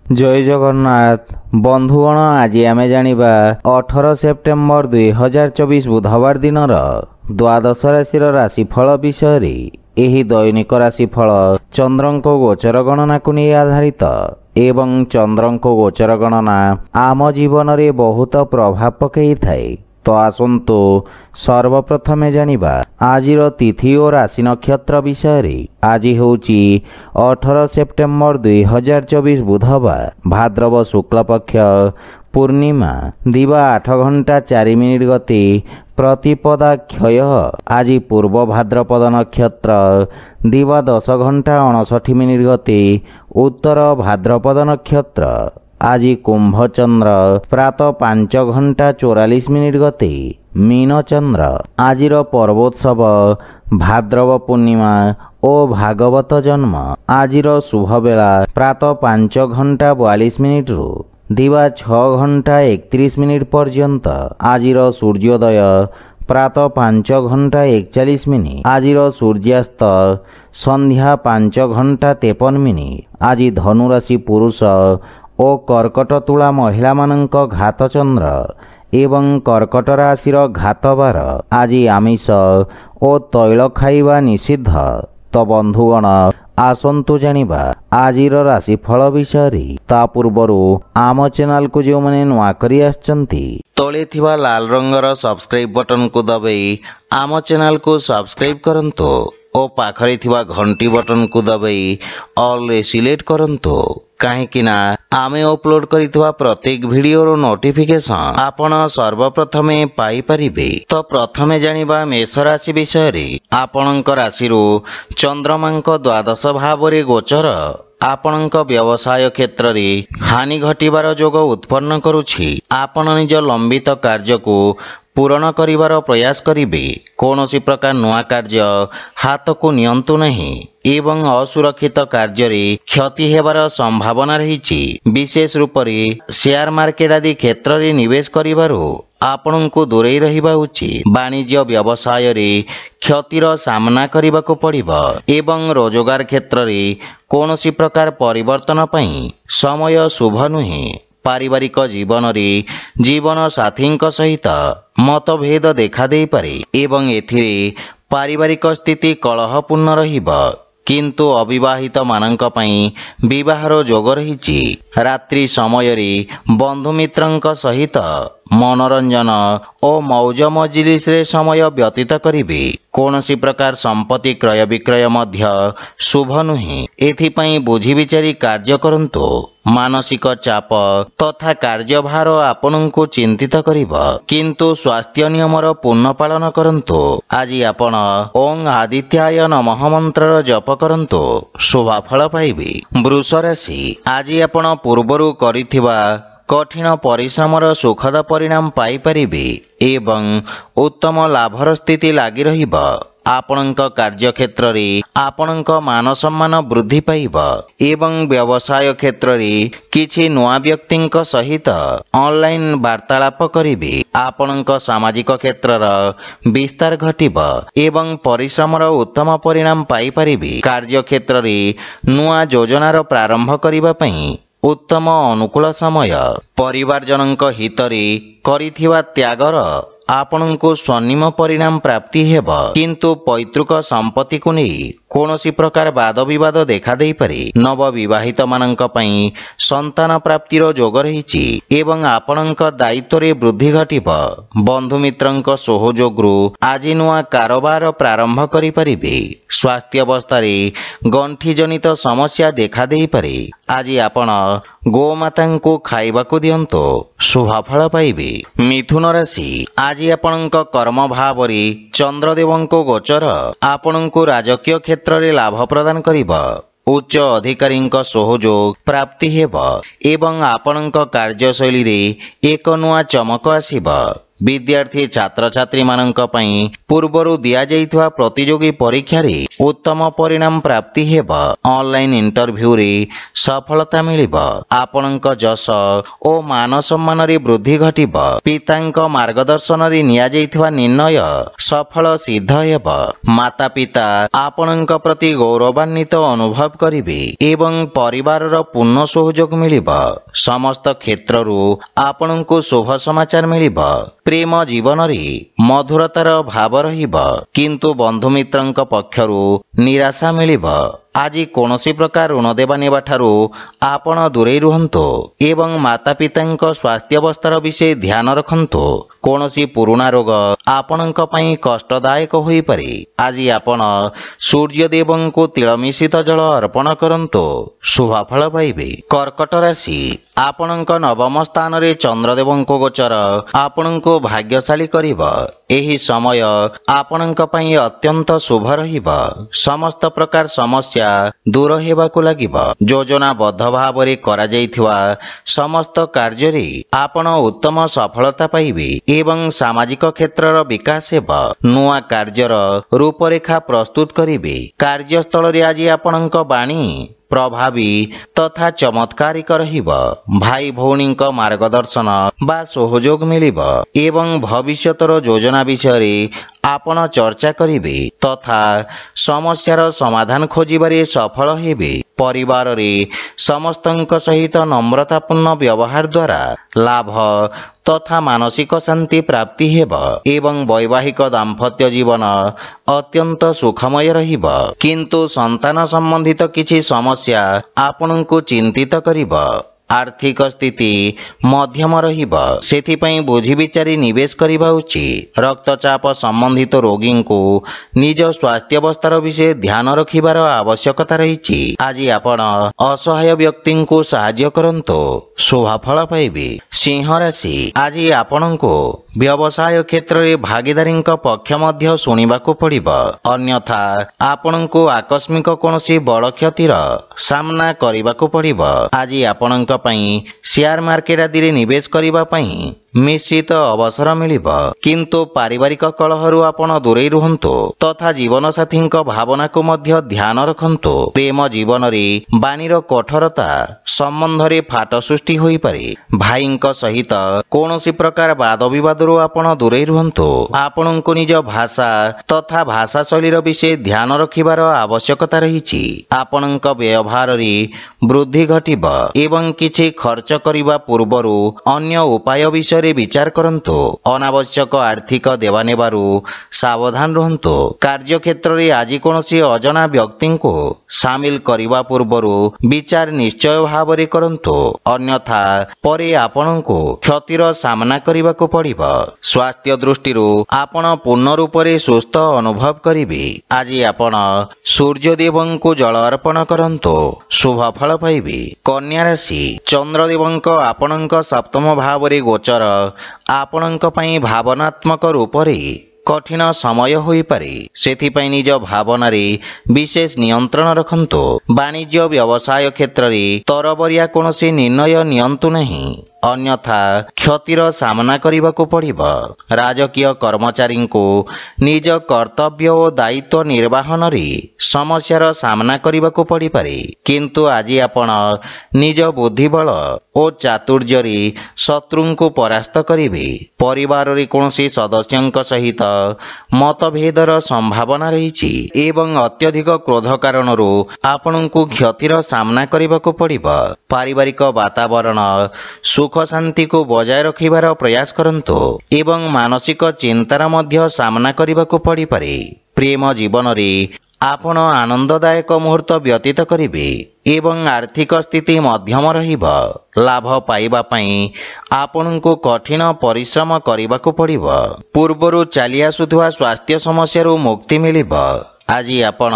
जय जगन्नाथ बंधुगण आज आम जानिबा 18 सेप्टेम्बर 2024 बुधवार दिन द्वादश राशि राशिफल विषय एही दैनिक राशिफल चंद्रंको गोचर गणना को नहीं आधारित एवं चंद्रंको गोचर गणना आम जीवन रे बहुत प्रभाव पकई थाए। तो आसंतु सर्वप्रथमे जानिबा आजिर तिथि और राशि नक्षत्र विषय। आज होची 18 सेप्टेम्बर 2024 बुधवार भाद्रव शुक्ल पक्ष पूर्णिमा दिवा 8 घंटा 4 मिनिट गति प्रतिपदा क्षय। आज पूर्व भाद्रपद नक्षत्र दिवा 10 घंटा 59 मिनिट गति उत्तर भाद्रपद नक्षत्र। आज कुंभ चंद्र प्रातः 5 घंटा 44 मिनिट गति मीन चंद्र। आजिर पर्वोत्सव भाद्रव पूर्णिमा और भागवत जन्म। आजिर शुभ बेला प्रातः 5 घंटा 42 मिनिट रु दिवा 6 घंटा 31 मिनिट पर्यंत। आजिर सूर्योदय प्रातः 5 घंटा 41 मिनिट। आजिर सूर्यास्त संध्या 5 घंटा 53 मिनिट। आज धनुराशि पुरुष और कर्कट तुला महिला मानक घात चंद्र एवं कर्कट राशि घात बार। आज आमिष और तैल खाइबा निषिद्ध। तो बंधुगण आसंतु जानिबा आजिर राशिफल विषय। ता पूर्वरु आम चैनल को जो माने नुआ करी आछंती तळे थिबा लाल रंगर सब्सक्राइब बटन को दबाई आम चैनल को सब्सक्राइब करंतो और पाखरे थिबा घंटी बटन को दबाई ऑल रे सिलेक्ट करंतो कहीं आमे अपलोड करितवा प्रत्येक वीडियो नोटिफिकेशन आपण सर्वप्रथमे पाई परिबे। तो प्रथमे जानिबा मेष राशि विषय। आपणक राशि चंद्रमांक द्वादश भाव रे गोचर आपणक व्यवसाय क्षेत्र रे हानि घटिबार जोग उत्पन्न करुछि। आपण निज लंबित कार्य को पूरण करिवार प्रयास करिबे। कोनोसी प्रकार नुआ कार्य हाथ को नियंतु नहीं एवं असुरक्षित कार्य रे क्षति हेबार संभावना रहिछि। विशेष रूप रे शेयर मार्केट आदि क्षेत्र रे निवेश करिवारो आपणको दूरेई रहिबा उचित। वाणिज्य व्यवसाय रे क्षतिर सामना करिबाको पड़िबो एवं रोजगार क्षेत्र रे कोनोसी प्रकार परिवर्तन पई समय शुभ नुहे। पारिवारिक जीवन रे जीवन साथी सहित मतभेद देखा दे पारे एवं एथिरे पारिवारिक स्थिति कलहपूर्ण रहिबो किंतु अविवाहित मानक पई विवाहर जोग रहिछि। रात्रि समय रे बंधु मित्रंक सहित मनोरंजन और मौज मजलिस रे समय व्यतीत करिबे। कोनोसी प्रकार संपत्ति क्रय विक्रय मध्य शुभ नुहे। एथिपई बुझी विचारी कार्य करंतो। मानसिक चाप तथा कार्यभार आपनଙ୍କୁ चिंतित करिबो किंतु स्वास्थ्य नियमर पूर्ण पालन करंतो। आज आपण ओं आदित्याय नमः मंत्र जप करंतो शुभ फल पाइबे। वृष राशि आज आपण पूर्वरु करिथिबा कठिन परिश्रमर सुखद परिणाम पाई परिबे एवं उत्तम लाभर स्थिति लागी रहिबो। आपणक कार्य क्षेत्र रे आपणक मान सम्मान वृद्धि पाइबो एवं व्यवसाय क्षेत्र रे किछि नुआ व्यक्तिंक सहित ऑनलाइन वार्तालाप करिबे। आपणक सामाजिक क्षेत्रर विस्तार घटिबो एवं परिश्रमर उत्तम परिणाम पाई परिबे। कार्य क्षेत्र रे नुआ योजनार प्रारंभ करिबा पई उत्तम अनुकूल समय। परिवार जनक हित रे करिथिबा त्यागर आपणको स्वर्णिम परिणाम प्राप्ति हेब किंतु पैतृक संपत्ति को नहीं कोनोसी प्रकार वाद विवाद देखा दे पारे। नव विवाहित मानक पई संतान प्राप्तिर जोग रहिछि एवं आपणक दायित्व रे वृद्धि घटिब। बंधु मित्रंक सहयोगरु आज नुआ कारोबार प्रारंभ करि परिबे। स्वास्थ्य अवस्था रे गंठी जनित समस्या देखा दे पारे। आज आपण गोमाता को खाइबाकू दियंतो शुभ फल पाइबे। मिथुन राशि आज आपणक कर्म भाव रे चंद्रदेवंको गोचर आपणको राजकीय क्षेत्र रे लाभ प्रदान करिबो। उच्च अधिकारींक सहयोग प्राप्ति हेब एवं आपणक कार्यशैली रे एक नुआ चमक आसीबो। विद्यार्थी छात्र छात्री माननक पई पूर्वरु दिया जाइथवा प्रतियोगी परीक्षा रे उत्तम परिणाम प्राप्ति हेब। ऑनलाइन इंटरव्यू रे सफलता मिलिब। आपनक जस ओ मान सम्मान रे वृद्धि घटिब। पितांक मार्गदर्शन रे निया जाइथवा निर्णय सफल सिद्ध हेब। माता पिता आपनक प्रति गौरवान्वित अनुभव करिवे एवं परिवार रो पूर्ण सहयोग मिलिब। समस्त क्षेत्र रु आपनकु शुभ समाचार मिलिब। प्रेम जीवन रे मधुरतार भाव रहिब, किंतु बंधु मित्रंक पक्षरु निराशा मिलिब। आज कोनोसी प्रकार ऋण देवा नेबा ठारू आपण दूरे रुहंतु एवं माता पितांक स्वास्थ्य अवस्थार विषय ध्यान रखंतु। कोनोसी पुराना रोग आपणक पई कष्टदायक होई पारे। आज आपण सूर्य देवंको तिल मिश्रित जल अर्पण करंतु, शुभ फल पाइबे। कर्कट राशि आपणक नवम स्थान रे चंद्रदेवंको गोचर आपणको भाग्यशाली करिब। एही समय आपणक पई अत्यंत शुभ रहिब। समस्त प्रकार समस्या दूर हेबाकु लागिब। योजनाबद्ध भावरे करा जाइथिवा समस्त कार्य रे आपण उत्तम सफलता पाइबे एवं सामाजिक क्षेत्रर विकास हेब। नुआ कार्यर रूपरेखा प्रस्तुत करिबे। कार्यस्थल रे आज आपणक बाणी प्रभावी तथा चमत्कारिक रहिब। भाई भौणींक मार्गदर्शन बा सहयोग मिलिब एवं भविष्यतर योजना विषय आपण चर्चा करिवे तथा समस्यार समाधान खोजिबारे सफल हेबे। परिवार रे समस्तंक सहित नम्रतापूर्ण व्यवहार द्वारा लाभ तथा मानसिक शांति प्राप्ति हेब एवं वैवाहिक दाम्पत्य जीवन अत्यंत सुखमय रहिब। किंतु संतान संबंधित किछि समस्या आपनकु चिंतित करिब। आर्थिक स्थिति मध्यम रहिब, सेथिपई बुझी विचारी निवेश करिबा उचित। रक्तचाप संबंधित रोगी को निज स्वास्थ्य अवस्थार विषय ध्यान रखिबार आवश्यकता रहिछि। आज आपण असहाय व्यक्ति को सहाय्य करंतु, शुभ फल पाइबे। सिंह राशि आज आपणको व्यवसाय क्षेत्र रे भागीदारी पक्ष मध्य सुनिबाकू पड़िब। अन्यथा आपणको आकस्मिक कोनोसी बड़ क्षतिर सामना करिबाकू पड़िब। आज आपणक पई शेयर मार्केट आदि रे निवेश करिबा पई मिश्रित अवसर मिलिब। किंतु पारिवारिक कलहरु आपण दूरे रुहंतु तथा जीवन साथी भावना को मध्य ध्यान रखंतु। प्रेम जीवन रे बाणीर कठोरता संबंध रे फाट सृष्टि होई पारे। भाईंक सहित कोनोसी प्रकार वाद विवाद रु आपण दूरे रुहंतु। आपणको निज भाषा तथा भाषा शैलीर विषय ध्यान रखिबार आवश्यकता रहिछि। आपणक व्यवहार रे वृद्धि घटिब एवं किछि खर्च करिबा पूर्वरु अन्य उपाय विषय विचार करंतु। अनावश्यक आर्थिक देवा नेबारु सावधान रहंतु। कार्य क्षेत्र रे आज कोनोसी अजना व्यक्ति को शामिल करिबा पूर्वरु विचार निश्चय भाव रे करंतु, अन्यथा परे आपणको क्षतिर सामना करिबाकू पड़िब। स्वास्थ्य दृष्टिरु आपण पूर्ण रूप रे सुस्थ अनुभव करिवे। आज आपण सूर्य देवंको जल अर्पण करंतु, शुभ फल पाइबे। कन्या राशि चंद्रदेवंक आपणक सप्तम भाव रे गोचर आपणक पई भावनात्मक रूप रे कठिन समय होई पारे। सेथिपई निज भावना रे विशेष नियंत्रण रखंतु। वाणिज्य व्यवसाय क्षेत्र रे तरबरिया कोनोसी निर्णय नियंतु नहीं, अन्यथा क्षतिर सामना करिबाकू पड़िब। राजकीय कर्मचारी को निज कर्तव्य और दायित्व निर्वाहन रे समस्यार सामना करिबाकू पड़ि पारे। किंतु आज आपण निज बुद्धिबल और चातुर्य रे शत्रु को परास्त करिवे। परिवार रे कोनोसी सदस्यंक सहित मतभेदर संभावना रहिछि एवं अत्यधिक क्रोध कारणरू आपणको क्षतिर सामना करिबाकू पड़िब। पारिवारिक वातावरण सुख शांति को बजाय रखिबार प्रयास करंतु एवं मानसिक चिंतार मध्य सामना करिबाकू पड़ि पारे। प्रेम जीवन रे आपण आनंददायक मुहूर्त व्यतीत करिवे एवं आर्थिक स्थिति मध्यम रहिब। लाभ पाइबा पई आपणको कठिन परिश्रम करिबाकू पड़िब। पूर्वरु चली आसुथुवा स्वास्थ्य समस्यारू मुक्ति मिलिब। आज आपण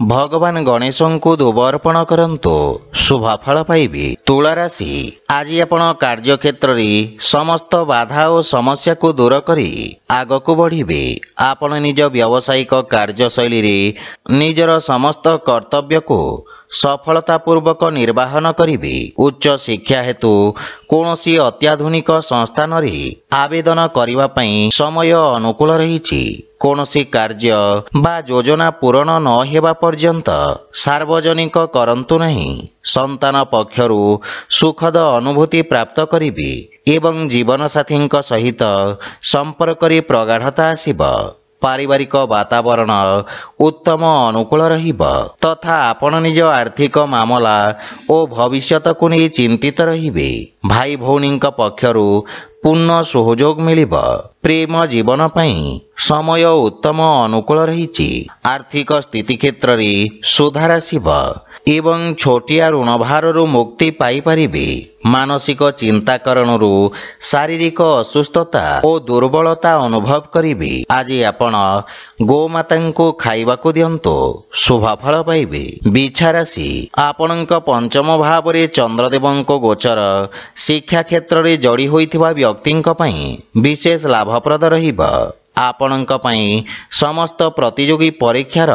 भगवान गणेशों को धूप अर्पण करंतु, शुभ फल पाइबे। तुला राशि आज आपण कार्य क्षेत्र रे समस्त बाधा और समस्या को दूर करी आगको बढ़िबे। आपण निज व्यावसायिक कार्यशैली रे निजर समस्त कर्तव्य को ସଫଳତାପୂର୍ବକ ନିର୍ବାହନ କରିବେ। ଉଚ୍ଚ ଶିକ୍ଷା ହେତୁ କୌଣସି ଅତ୍ୟାଧୁନିକ ସଂସ୍ଥାନରେ ଆବେଦନ କରିବା ପାଇଁ ସମୟ ଅନୁକୂଳ ରହିଛି। କୌଣସି କାର୍ଯ୍ୟ ବା ଯୋଜନା ପୂରଣ ନ ହେବା ପର୍ଯ୍ୟନ୍ତ ସାର୍ବଜନିକ କରନ୍ତୁ ନାହିଁ। ସନ୍ତାନ ପକ୍ଷରୁ ସୁଖଦ ଅନୁଭୂତି ପ୍ରାପ୍ତ କରିବେ ଏବଂ ଜୀବନସାଥୀଙ୍କ ସହିତ ସମ୍ପର୍କରେ ପ୍ରଗାଢ଼ତା ଆସିବ। ପାରିବାରିକ ବାତାବରଣ ଉତ୍ତମ ଅନୁକୂଳ ରହିବ ତଥା ଆପଣ ନିଜ ଆର୍ଥିକ ମାମଲା ଓ ଭବିଷ୍ୟତକୁ ନେଇ ଚିନ୍ତିତ ରହିବେ। ଭାଇ ଭଉଣୀଙ୍କ ପକ୍ଷରୁ ପୂର୍ଣ୍ଣ ସହଯୋଗ ମିଳିବ। ପ୍ରେମ ଜୀବନ ପାଇଁ ସମୟ ଉତ୍ତମ ଅନୁକୂଳ ରହିଛି। ଆର୍ଥିକ ସ୍ଥିତି କ୍ଷେତ୍ରରେ ସୁଧାର ଆସିବ ଏବଂ ଛୋଟିଆ ଋଣଭାରରୁ ମୁକ୍ତି ପାଇପାରିବେ। ମାନସିକ ଚିନ୍ତା କାରଣରୁ ଶାରୀରିକ ଅସୁସ୍ଥତା ଓ ଦୁର୍ବଳତା ଅନୁଭବ କରିବେ। ଆଜି ଆପଣ ଗୋମାତାଙ୍କୁ ଖାଇବାକୁ ଦିଅନ୍ତୁ, ଶୁଭ ଫଳ ପାଇବେ। ବିଛା ରାଶି, ଆପଣଙ୍କ ପଞ୍ଚମ ଭାବରେ ଚନ୍ଦ୍ରଦେବଙ୍କ ଗୋଚର ଶିକ୍ଷା କ୍ଷେତ୍ରରେ ଯୋଡ଼ି ହୋଇଥିବା ବ୍ୟକ୍ତିଙ୍କ ପାଇଁ ବିଶେଷ ଲାଭପ୍ରଦ ରହିବ। ଆପଣଙ୍କ ପାଇଁ ସମସ୍ତ ପ୍ରତିଯୋଗୀ ପରୀକ୍ଷାର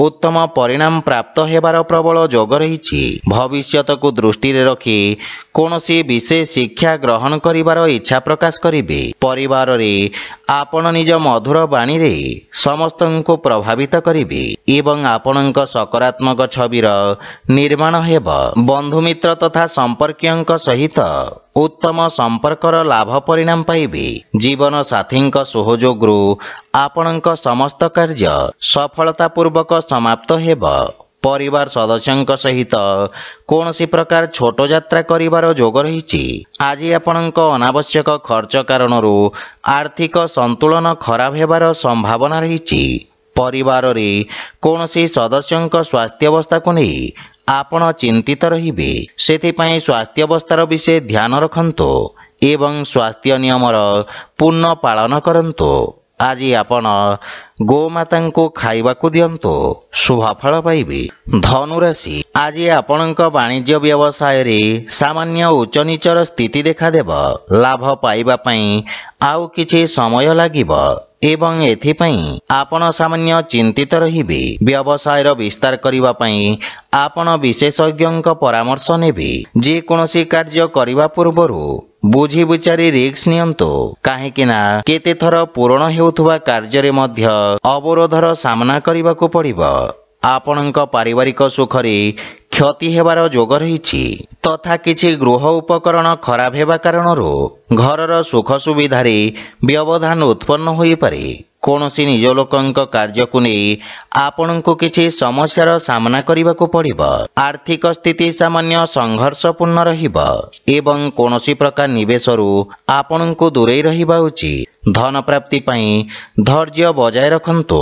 ଉତ୍ତମ ପରିଣାମ ପ୍ରାପ୍ତ ହେବାର ପ୍ରବଳ ଯୋଗ ରହିଛି। ଭବିଷ୍ୟତକୁ ଦୃଷ୍ଟିରେ ରଖି କୌଣସି ବିଶେଷ ଶିକ୍ଷା ଗ୍ରହଣ କରିବାର ଇଚ୍ଛା ପ୍ରକାଶ କରିବେ। ପରିବାରରେ ଆପଣ ନିଜ ମଧୁର ବାଣୀରେ ସମସ୍ତଙ୍କୁ ପ୍ରଭାବିତ କରିବେ ଏବଂ ଆପଣଙ୍କ ସକାରାତ୍ମକ ଛବିର ନିର୍ମାଣ ହେବ। ବନ୍ଧୁମିତ୍ର ତଥା ସମ୍ପର୍କୀୟଙ୍କ ସହିତ ଉତ୍ତମ ସମ୍ପର୍କର ଲାଭ ପରିଣାମ ପାଇବେ। ଜୀବନ ସାଥୀଙ୍କ ସହଯୋଗରୁ ଆପଣଙ୍କ ସମସ୍ତ କାର୍ଯ୍ୟ ସଫଳତାପୂର୍ବକ ସମାପ୍ତ ହେବ। ପରିବାର ସଦସ୍ୟଙ୍କ ସହିତ କୌଣସି ପ୍ରକାର ଛୋଟ ଯାତ୍ରା କରିବାର ଯୋଗ ରହିଛି। ଆଜି ଆପଣଙ୍କ ଅନାବଶ୍ୟକ ଖର୍ଚ୍ଚ କାରଣରୁ ଆର୍ଥିକ ସନ୍ତୁଳନ ଖରାପ ହେବାର ସମ୍ଭାବନା ରହିଛି। ପରିବାରରେ କୌଣସି ସଦସ୍ୟଙ୍କ ସ୍ୱାସ୍ଥ୍ୟାବସ୍ଥାକୁ ନେଇ ଆପଣ ଚିନ୍ତିତ ରହିବେ। ସେଥିପାଇଁ ସ୍ୱାସ୍ଥ୍ୟାବସ୍ଥାର ବିଷୟ ଧ୍ୟାନ ରଖନ୍ତୁ ଏବଂ ସ୍ୱାସ୍ଥ୍ୟ ନିୟମର ପୂର୍ଣ୍ଣ ପାଳନ କରନ୍ତୁ। ଆଜି ଆପଣ ଗୋମାତାଙ୍କୁ ଖାଇବାକୁ ଦିଅନ୍ତୁ, ଶୁଭ ଫଳ ପାଇବେ। ଧନୁରାଶି, ଆଜି ଆପଣଙ୍କ ବାଣିଜ୍ୟ ବ୍ୟବସାୟରେ ସାମାନ୍ୟ ଉଚ୍ଚ ନିଚର ସ୍ଥିତି ଦେଖାଦେବ। ଲାଭ ପାଇବା ପାଇଁ ଆଉ କିଛି ସମୟ ଲାଗିବ ଏବଂ ଏଥିପାଇଁ ଆପଣ ସାମାନ୍ୟ ଚିନ୍ତିତ ରହିବେ। ବ୍ୟବସାୟର ବିସ୍ତାର କରିବା ପାଇଁ ଆପଣ ବିଶେଷଜ୍ଞଙ୍କ ପରାମର୍ଶ ନେବେ। ଯେକୌଣସି କାର୍ଯ୍ୟ କରିବା ପୂର୍ବରୁ ବୁଝି ବିଚାରି ରିସ୍କ ନିଅନ୍ତୁ, କାହିଁକି ନା କେତେଥର ପୂରଣ ହେଉଥିବା କାର୍ଯ୍ୟରେ ମଧ୍ୟ ଅବରୋଧର ସାମ୍ନା କରିବାକୁ ପଡ଼ିବ। ଆପଣଙ୍କ ପାରିବାରିକ ସୁଖରେ କ୍ଷତି ହେବାର ଯୋଗ ରହିଛି ତଥା କିଛି ଗୃହ ଉପକରଣ ଖରାପ ହେବା କାରଣରୁ ଘରର ସୁଖ ସୁବିଧାରେ ବ୍ୟବଧାନ ଉତ୍ପନ୍ନ ହୋଇପାରେ। କୌଣସି ନିଜ ଲୋକଙ୍କ କାର୍ଯ୍ୟକୁ ନେଇ ଆପଣଙ୍କୁ କିଛି ସମସ୍ୟାର ସାମ୍ନା କରିବାକୁ ପଡ଼ିବ। ଆର୍ଥିକ ସ୍ଥିତି ସାମାନ୍ୟ ସଂଘର୍ଷପୂର୍ଣ୍ଣ ରହିବ ଏବଂ କୌଣସି ପ୍ରକାର ନିବେଶରୁ ଆପଣଙ୍କୁ ଦୂରେଇ ରହିବା ଉଚିତ। ଧନ ପ୍ରାପ୍ତି ପାଇଁ ଧୈର୍ଯ୍ୟ ବଜାୟ ରଖନ୍ତୁ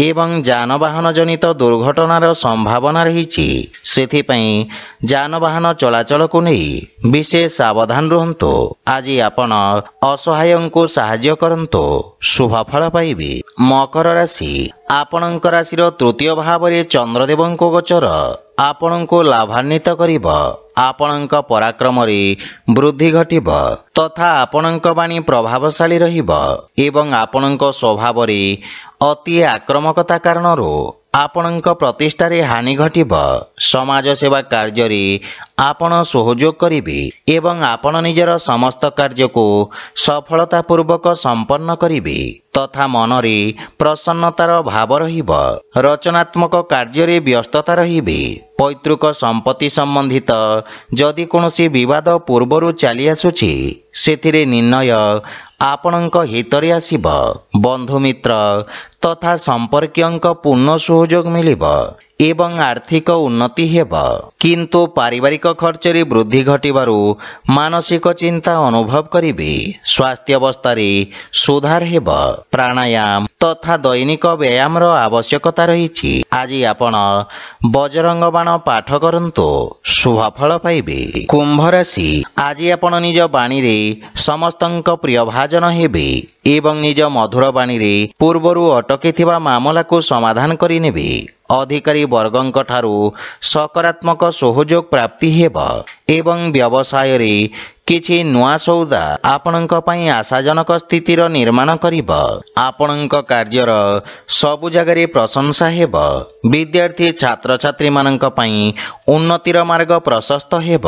ଏବଂ ଯାନବାହନ ଜନିତ ଦୁର୍ଘଟଣାର ସମ୍ଭାବନା ରହିଛି। ସେଥିପାଇଁ ଯାନବାହନ ଚଳାଚଳକୁ ନେଇ ବିଶେଷ ସାବଧାନ ରୁହନ୍ତୁ। ଆଜି ଆପଣ ଅସହାୟଙ୍କୁ ସାହାଯ୍ୟ କରନ୍ତୁ, ଶୁଭ ଫଳ ପାଇବେ। ମକର ରାଶି, ଆପଣଙ୍କ ରାଶିର ତୃତୀୟ ଭାବରେ ଚନ୍ଦ୍ରଦେବଙ୍କ ଗୋଚର ଆପଣଙ୍କୁ ଲାଭାନ୍ୱିତ କରିବ। ଆପଣଙ୍କ ପରାକ୍ରମରେ ବୃଦ୍ଧି ଘଟିବ ତଥା ଆପଣଙ୍କ ବାଣୀ ପ୍ରଭାବଶାଳୀ ରହିବ ଏବଂ ଆପଣଙ୍କ ସ୍ୱଭାବରେ ଅତି ଆକ୍ରମକତା କାରଣରୁ ଆପଣଙ୍କ ପ୍ରତିଷ୍ଠାରେ ହାନି ଘଟିବ। ସମାଜ ସେବା କାର୍ଯ୍ୟରେ ଆପଣ ସହଯୋଗ କରିବେ ଏବଂ ଆପଣ ନିଜର ସମସ୍ତ କାର୍ଯ୍ୟକୁ ସଫଳତାପୂର୍ବକ ସମ୍ପନ୍ନ କରିବେ ତଥା ମନରେ ପ୍ରସନ୍ନତାର ଭାବ ରହିବ। ରଚନାତ୍ମକ କାର୍ଯ୍ୟରେ ବ୍ୟସ୍ତତା ରହିବେ। ପୈତୃକ ସମ୍ପତ୍ତି ସମ୍ବନ୍ଧିତ ଯଦି କୌଣସି ବିବାଦ ପୂର୍ବରୁ ଚାଲି ଆସୁଛି, ସେଥିରେ ନିର୍ଣ୍ଣୟ ଆପଣଙ୍କ ହିତରେ ଆସିବ। ବନ୍ଧୁମିତ୍ର ତଥା ସମ୍ପର୍କୀୟଙ୍କ ପୂର୍ଣ୍ଣ ସହଯୋଗ ମିଳିବ ଏବଂ ଆର୍ଥିକ ଉନ୍ନତି ହେବ। କିନ୍ତୁ ପାରିବାରିକ ଖର୍ଚ୍ଚରେ ବୃଦ୍ଧି ଘଟିବାରୁ ମାନସିକ ଚିନ୍ତା ଅନୁଭବ କରିବେ। ସ୍ୱାସ୍ଥ୍ୟାବସ୍ଥାରେ ସୁଧାର ହେବ। ପ୍ରାଣାୟାମ ତଥା ଦୈନିକ ବ୍ୟାୟାମର ଆବଶ୍ୟକତା ରହିଛି। ଆଜି ଆପଣ ବଜରଙ୍ଗ ବାଣ ପାଠ କରନ୍ତୁ, ଶୁଭ ଫଳ ପାଇବେ। କୁମ୍ଭ ରାଶି, ଆଜି ଆପଣ ନିଜ ବାଣୀରେ ସମସ୍ତଙ୍କ ପ୍ରିୟ ଭାଜନ ହେବେ ଏବଂ ନିଜ ମଧୁର ବାଣୀରେ ପୂର୍ବରୁ ଅଟକିଥିବା ମାମଲାକୁ ସମାଧାନ କରିନେବେ। अधिकारी वर्गଙ୍କ ଠାରୁ सकारात्मक सहयोग प्राप्ति हेब एवं व्यवसाय रे किछि नुआ सौदा आपणଙ୍କ ପାଇଁ आशाजनक स्थितिर निर्माण करिब। आपणଙ୍କ कार्यर सबु जगारे प्रशंसा हेब। विद्यार्थी छात्र छात्री मानଙ୍କ ପାଇଁ उन्नतिर मार्ग प्रशस्त हेब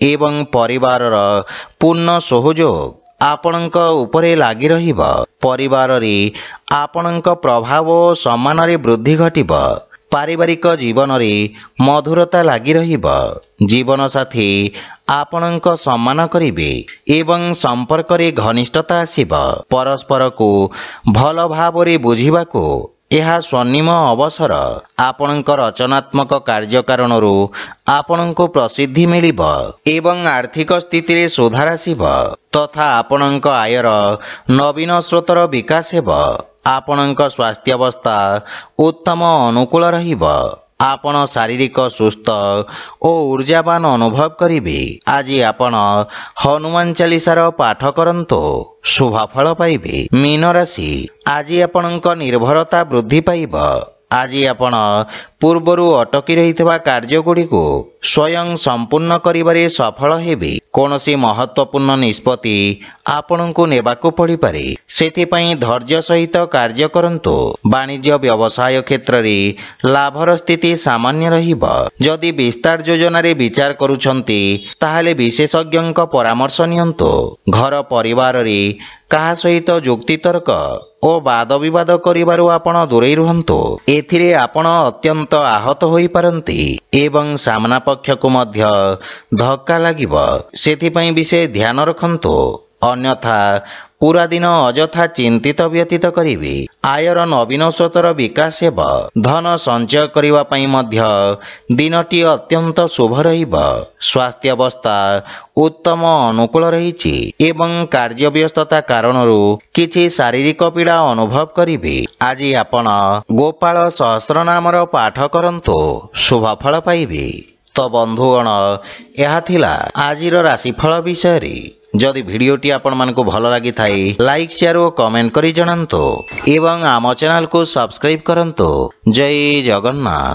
एवं परिवारर पूर्ण सहयोग आपणଙ୍କ उपरे लागि रहिब। परिवार रे आपणଙ୍କ प्रभाव ओ सम्मान रे वृद्धि घटिब। पारिवारिक जीवन रे मधुरता लागि रहिब। जीवन साथी आपणଙ୍କ सम्मान करिवे एवं संपर्क रे घनिष्ठता आसिब। परस्पर को भल भाव रे बुझिबाको यह स्वर्णिम अवसर। आपणଙ୍କ रचनात्मक कार्य कारणरू आपणଙ୍କୁ प्रसिद्धि मिलिब एवं आर्थिक स्थिति रे सुधार आसिब तथा आपणଙ୍କ आयर नवीन स्रोतर विकास हेब। आपणଙ୍କ स्वास्थ्य अवस्था उत्तम अनुकूल रहिब। आपण शारीरिक सुस्थ और ऊर्जावान अनुभव करिवे। आज आपण हनुमान चालीसार पाठ करंतो शुभ फल पाइबे। मीन राशि आज आपणଙ୍କ निर्भरता वृद्धि पाइब। आज आपण पूर्वरु अटकी रहितबा कार्यगुडी को स्वयं संपूर्ण करिबारे सफल हेबे। कोनोसी महत्वपूर्ण निष्पत्ति आपणଙ୍କୁ नेबाको पड़ी पारे। सेथिपई धैर्य सहित कार्य करंतो। वाणिज्य व्यवसाय क्षेत्र रे लाभर स्थिति सामान्य रहिब। जदि विस्तार योजना रे विचार करूछंती ताहाले विशेषज्ञଙ୍କ परामर्श नियंतो। घर परिवार रे काहा सहित जुक्ति तर्क ओ वाद विवाद करिबारु आपण दूरे रुहंतो। एथिरे आपण अत्यंत आहत होई पारंती एवं सामना पक्ष को मध्य धक्का लागिब। सेथिपई विषय ध्यान रखंतो। अन्यथा पूरा दिन अजथा चिंतित व्यतीत करिवे। आयर नवीन स्रोतर विकास हेब। धन संचय करिवा पई मध्य दिनटी अत्यंत शुभ रहिब। स्वास्थ्य अवस्था उत्तम अनुकूल रहिछि एवं कार्य व्यस्तता कारणरू किछि शारीरिक पीड़ा अनुभव करिवे। आज आपण गोपाल सहस्रनामर पाठ करंतो शुभ फल पाइबे। तो बंधुगण यह थिला आजिर राशिफल विषय रे। जदि भिडियोटी आपण मानकु भल लागि थाई लाइक शेयर और कमेंट करी जणांतो एवं आम चैनल को सब्सक्राइब करंतो। जय जगन्नाथ।